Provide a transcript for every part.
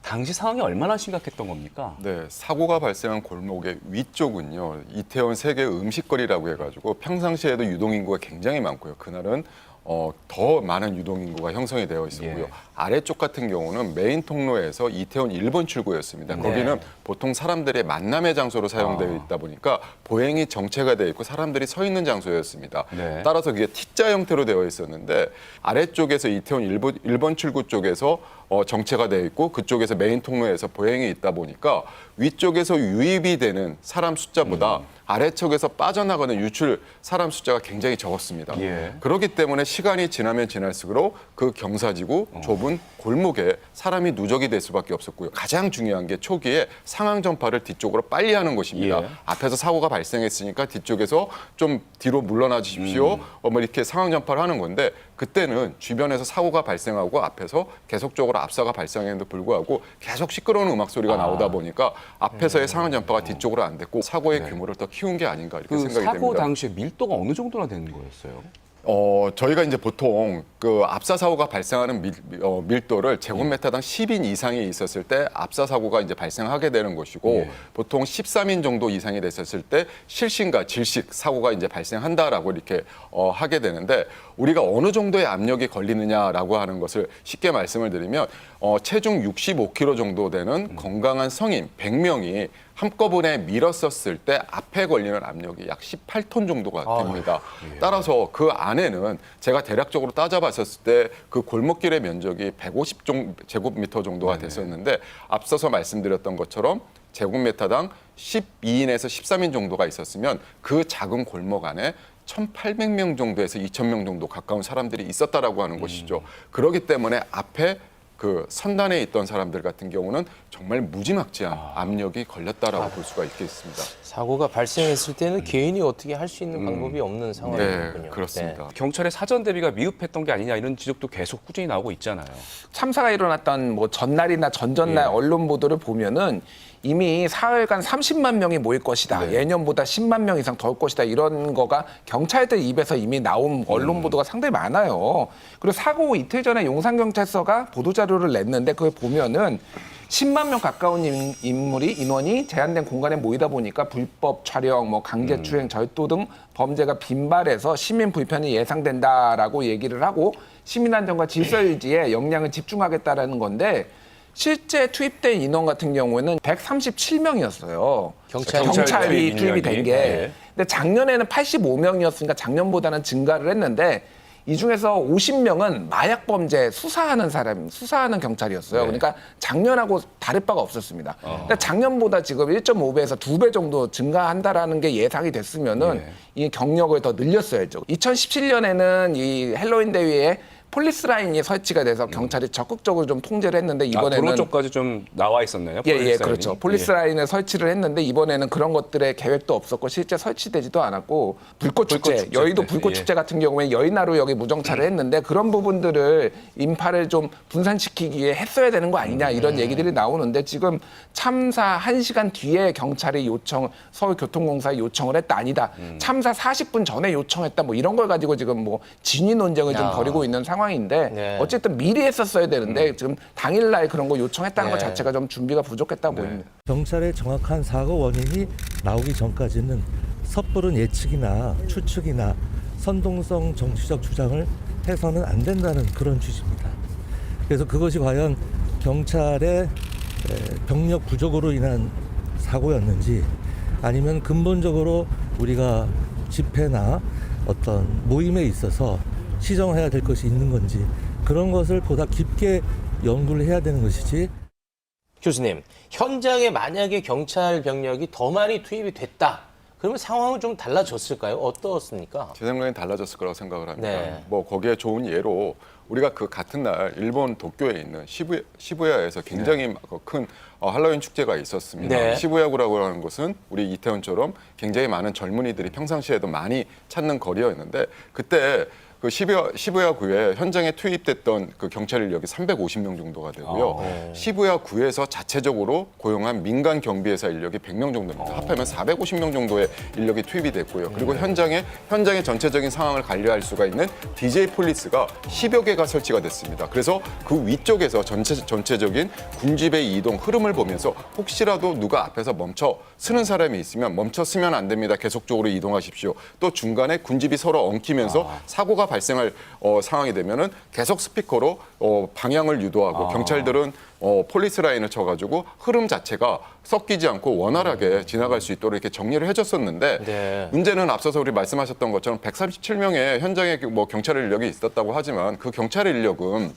당시 상황이 얼마나 심각했던 겁니까? 네, 사고가 발생한 골목의 위쪽은요, 이태원 세계 음식거리라고 해가지고 평상시에도 유동인구가 굉장히 많고요. 그날은 더 많은 유동인구가 형성이 되어 있었고요. 예. 아래쪽 같은 경우는 메인 통로에서 이태원 1번 출구였습니다. 네. 거기는 보통 사람들의 만남의 장소로 사용되어 있다 보니까 보행이 정체가 되어 있고 사람들이 서 있는 장소였습니다. 네. 따라서 그게 T자 형태로 되어 있었는데 아래쪽에서 이태원 1번 출구 쪽에서 정체가 되어 있고 그쪽에서 메인 통로에서 보행이 있다 보니까 위쪽에서 유입이 되는 사람 숫자보다 아래쪽에서 빠져나가는 유출 사람 숫자가 굉장히 적었습니다. 예. 그렇기 때문에 시간이 지나면 지날수록 그 경사지구 좁은 골목에 사람이 누적이 될 수밖에 없었고요. 가장 중요한 게 초기에 상황 전파를 뒤쪽으로 빨리 하는 것입니다. 예. 앞에서 사고가 발생했으니까 뒤쪽에서 좀 뒤로 물러나 주십시오. 뭐 이렇게 상황 전파를 하는 건데 그때는 주변에서 사고가 발생하고 앞에서 계속적으로 압사가 발생했는데 불구하고 계속 시끄러운 음악 소리가 나오다 보니까 앞에서의 상황 전파가 뒤쪽으로 안 됐고 사고의 규모를 더 키운 게 아닌가 이렇게 그 생각이 사고 됩니다. 당시에 밀도가 어느 정도나 되는 거였어요? 저희가 이제 보통 그 압사 사고가 발생하는 밀도를 제곱미터당 10인 이상이 있었을 때 압사 사고가 이제 발생하게 되는 것이고 예. 보통 13인 정도 이상이 됐었을 때 실신과 질식 사고가 이제 발생한다라고 이렇게 하게 되는데 우리가 어느 정도의 압력이 걸리느냐라고 하는 것을 쉽게 말씀을 드리면 체중 65kg 정도 되는 건강한 성인 100명이 한꺼번에 밀었었을 때 앞에 걸리는 압력이 약 18톤 정도가 됩니다. 따라서 그 안에는 제가 대략적으로 따져봤었을 때 그 골목길의 면적이 150제곱미터 정도가 됐었는데 앞서서 말씀드렸던 것처럼 제곱미터당 12인에서 13인 정도가 있었으면 그 작은 골목 안에 1,800명 정도에서 2,000명 정도 가까운 사람들이 있었다라고 하는 것이죠. 그렇기 때문에 앞에 그 선단에 있던 사람들 같은 경우는 정말 무지막지한 압력이 걸렸다라고 볼 수가 있겠습니다. 사고가 발생했을 때는 개인이 어떻게 할 수 있는 방법이 없는 상황이군요. 네, 그렇습니다. 경찰의 사전 대비가 미흡했던 게 아니냐 이런 지적도 계속 꾸준히 나오고 있잖아요. 참사가 일어났던 뭐 전날이나 전전날 예. 언론 보도를 보면은 이미 사흘간 30만 명이 모일 것이다. 예년보다 10만 명 이상 더 올 것이다. 이런 거가 경찰들 입에서 이미 나온 언론 보도가 상당히 많아요. 그리고 사고 이틀 전에 용산경찰서가 보도자료를 냈는데 그걸 보면은 10만 명 가까운 인원이 제한된 공간에 모이다 보니까 불법 촬영, 뭐 강제추행, 절도 등 범죄가 빈발해서 시민 불편이 예상된다라고 얘기를 하고 시민안전과 질서 유지에 역량을 집중하겠다라는 건데 실제 투입된 인원 같은 경우에는 137명이었어요. 경찰이 투입이 된 게. 네. 근데 작년에는 85명이었으니까 작년보다는 증가를 했는데 이 중에서 50명은 마약 범죄 수사하는 경찰이었어요. 그러니까 작년하고 다를 바가 없었습니다. 근데 작년보다 지금 1.5배에서 2배 정도 증가한다라는 게 예상이 됐으면은 이 경력을 더 늘렸어야죠. 2017년에는 이 헬로윈 대위에 폴리스 라인이 설치가 돼서 경찰이 적극적으로 좀 통제를 했는데 이번에는 도로 쪽까지 좀 나와 있었나요? 예, 폴리스 그렇죠. 라인이? 폴리스 라인을 설치를 했는데 이번에는 그런 것들의 계획도 없었고 실제 설치되지도 않았고 불꽃 축제, 여의도 불꽃 축제 같은 경우에 여의나루 여기 무정차를 했는데 그런 부분들을 인파를 좀 분산시키기 위해 했어야 되는 거 아니냐 이런 얘기들이 나오는데 지금 참사 1시간 뒤에 경찰이 서울교통공사에 요청을 했다 아니다. 참사 40분 전에 요청했다 뭐 이런 걸 가지고 지금 뭐 진위 논쟁을 좀 벌이고 있는 상황인데 네. 어쨌든 미리 했었어야 되는데 지금 당일날 그런 거 요청했다는 것 자체가 좀 준비가 부족했다고 보입니다. 경찰의 정확한 사고 원인이 나오기 전까지는 섣부른 예측이나 추측이나 선동성 정치적 주장을 해서는 안 된다는 그런 취지입니다. 그래서 그것이 과연 경찰의 병력 부족으로 인한 사고였는지 아니면 근본적으로 우리가 집회나 어떤 모임에 있어서 시정해야 될 것이 있는 건지 그런 것을 보다 깊게 연구를 해야 되는 것이지. 교수님, 현장에 만약에 경찰 병력이 더 많이 투입이 됐다. 그러면 상황은 좀 달라졌을까요? 어떻습니까? 제 생각엔 달라졌을 거라고 생각을 합니다. 네. 뭐 거기에 좋은 예로 우리가 그 같은 날 일본 도쿄에 있는 시부야에서 굉장히 큰 할로윈 축제가 있었습니다. 네. 시부야구라고 하는 곳은 우리 이태원처럼 굉장히 많은 젊은이들이 평상시에도 많이 찾는 거리였는데 그때 그 시부야구에 현장에 투입됐던 그 경찰 인력이 350명 정도가 되고요. 시부야구에서 자체적으로 고용한 민간 경비회사 인력이 100명 정도입니다. 합하면 450명 정도의 인력이 투입이 됐고요. 그리고 현장의 전체적인 상황을 관리할 수가 있는 DJ 폴리스가 10여 개가 설치가 됐습니다. 그래서 그 위쪽에서 전체적인 군집의 이동 흐름을 보면서 혹시라도 누가 앞에서 멈춰 쓰는 사람이 있으면 멈춰 쓰면 안 됩니다. 계속적으로 이동하십시오. 또 중간에 군집이 서로 엉키면서 사고가 발생할 상황이 되면은 계속 스피커로 방향을 유도하고 경찰들은 폴리스 라인을 쳐가지고 흐름 자체가 섞이지 않고 원활하게 지나갈 수 있도록 이렇게 정리를 해줬었는데 네. 문제는 앞서서 우리 말씀하셨던 것처럼 137명의 현장에 뭐 경찰 인력이 있었다고 하지만 그 경찰 인력은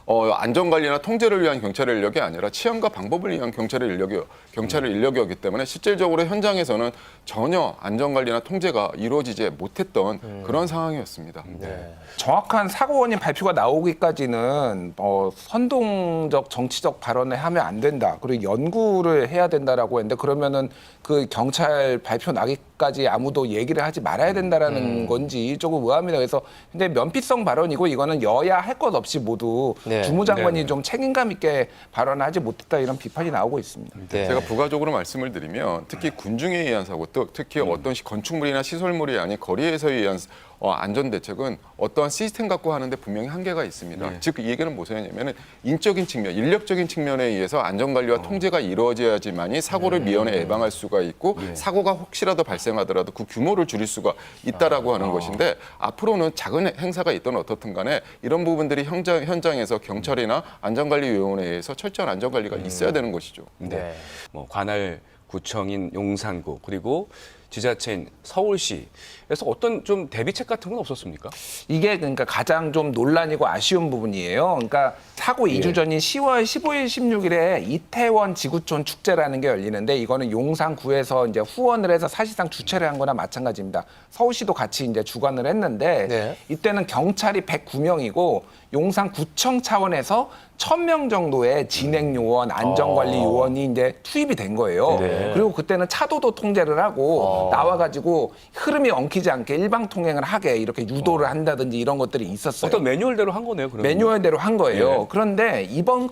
안전관리나 통제를 위한 경찰의 인력이 아니라 치안과 방법을 위한 경찰의 인력이었기 때문에 실질적으로 현장에서는 전혀 안전관리나 통제가 이루어지지 못했던 그런 상황이었습니다. 네. 정확한 사고 원인 발표가 나오기까지는 선동적 정치적 발언을 하면 안 된다. 그리고 연구를 해야 된다라고 했는데 그러면은 그 경찰 발표 나기까지 아무도 얘기를 하지 말아야 된다라는 건지 조금 의아합니다. 그래서 근데 면피성 발언이고 이거는 여야 할 것 없이 모두 네. 주무장관이 네. 좀 책임감 있게 발언하지 못했다 이런 비판이 나오고 있습니다. 네. 제가 부가적으로 말씀을 드리면 특히 군중에 의한 사고, 또 특히 어떤 건축물이나 시설물이 아닌 거리에서 의한 안전 대책은 어떠한 시스템 갖고 하는데 분명히 한계가 있습니다. 즉 이 얘기는 무엇이냐면은 인적인 측면, 인력적인 측면에 의해서 안전관리와 통제가 이루어져야지만이 사고를 미연에 예방할 수가 있고 사고가 혹시라도 발생하더라도 그 규모를 줄일 수가 있다라고 하는 것인데 앞으로는 작은 행사가 있든 어떻든 간에 이런 부분들이 현장에서 경찰이나 안전관리위원회에 의해서 철저한 안전관리가 있어야 되는 것이죠. 네. 뭐 관할 구청인 용산구 그리고 지자체인 서울시에서 어떤 좀 대비책 같은 건 없었습니까? 이게 그러니까 가장 좀 논란이고 아쉬운 부분이에요. 그러니까 사고 2주 전인 10월 15일, 16일에 이태원 지구촌 축제라는 게 열리는데 이거는 용산구에서 이제 후원을 해서 사실상 주최를 한 거나 마찬가지입니다. 서울시도 같이 이제 주관을 했는데 네. 이때는 경찰이 109명이고 용산구청 차원에서 1000명 정도의 진행 요원, 안전관리 요원이 이제 투입이 된 거예요. 네. 그리고 그때는 차도도 통제를 하고 나와가지고 흐름이 엉키지 않게 일방 통행을 하게 이렇게 유도를 한다든지 이런 것들이 있었어요. 어떤 매뉴얼대로 한 거네요. 그러면. 매뉴얼대로 한 거예요. 예. 그런데 이번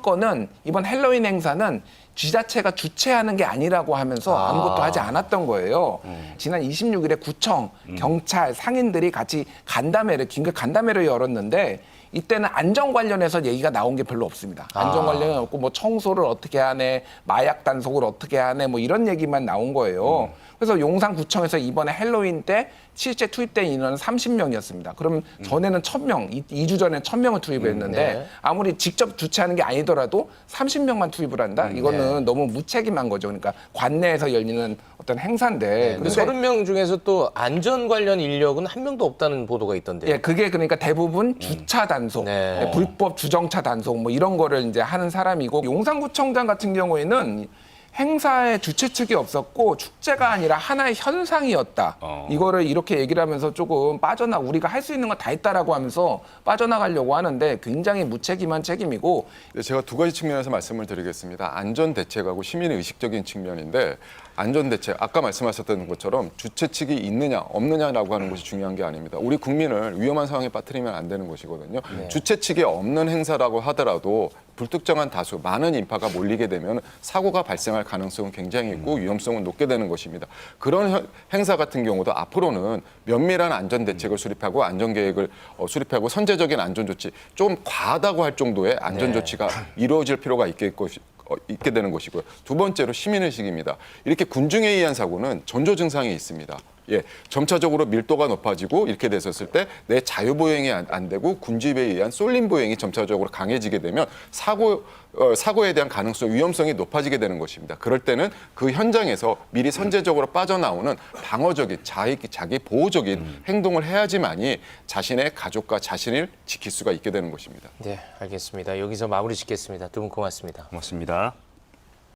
헬로윈 행사는 지자체가 주최하는 게 아니라고 하면서 아무것도 하지 않았던 거예요. 지난 26일에 구청, 경찰, 상인들이 같이 긴급 간담회를 열었는데 이때는 안전 관련해서 얘기가 나온 게 별로 없습니다. 안전 관련은 없고 뭐 청소를 어떻게 하네, 마약 단속을 어떻게 하네, 뭐 이런 얘기만 나온 거예요. 그래서 용산구청에서 이번에 헬로윈 때 실제 투입된 인원은 30명이었습니다. 그럼 전에는 1000명, 2주 전에 1000명을 투입을 했는데 네. 아무리 직접 주최하는 게 아니더라도 30명만 투입을 한다? 이거는 너무 무책임한 거죠. 그러니까 관내에서 열리는 어떤 행사인데. 근데 30명 중에서 또 안전 관련 인력은 한 명도 없다는 보도가 있던데요. 예, 그게 그러니까 대부분 주차 단속, 네. 불법 주정차 단속 뭐 이런 거를 이제 하는 사람이고 용산구청장 같은 경우에는 행사의 주최 측이 없었고 축제가 아니라 하나의 현상이었다. 이거를 이렇게 얘기를 하면서 조금 우리가 할 수 있는 거 다 했다라고 하면서 빠져나가려고 하는데 굉장히 무책임한 책임이고 제가 두 가지 측면에서 말씀을 드리겠습니다. 안전 대책하고 시민의 의식적인 측면인데 안전 대책 아까 말씀하셨던 것처럼 주최 측이 있느냐 없느냐라고 하는 것이 중요한 게 아닙니다. 우리 국민을 위험한 상황에 빠뜨리면 안 되는 것이거든요. 주최 측이 없는 행사라고 하더라도 불특정한 다수 많은 인파가 몰리게 되면 사고가 발생할 가능성은 굉장히 있고 위험성은 높게 되는 것입니다. 그런 행사 같은 경우도 앞으로는 면밀한 안전 대책을 수립하고 안전 계획을 수립하고 선제적인 안전 조치 좀 과하다고 할 정도의 안전 조치가 이루어질 필요가 있게 되는 것이고요. 두 번째로 시민의식입니다. 이렇게 군중에 의한 사고는 전조 증상이 있습니다. 예, 점차적으로 밀도가 높아지고 이렇게 됐었을 때 내 자유보행이 안 되고 군집에 의한 쏠림 보행이 점차적으로 강해지게 되면 사고에 대한 가능성, 위험성이 높아지게 되는 것입니다. 그럴 때는 그 현장에서 미리 선제적으로 빠져나오는 방어적인 자기 보호적인 행동을 해야지만이 자신의 가족과 자신을 지킬 수가 있게 되는 것입니다. 네, 알겠습니다. 여기서 마무리 짓겠습니다. 두 분 고맙습니다. 고맙습니다.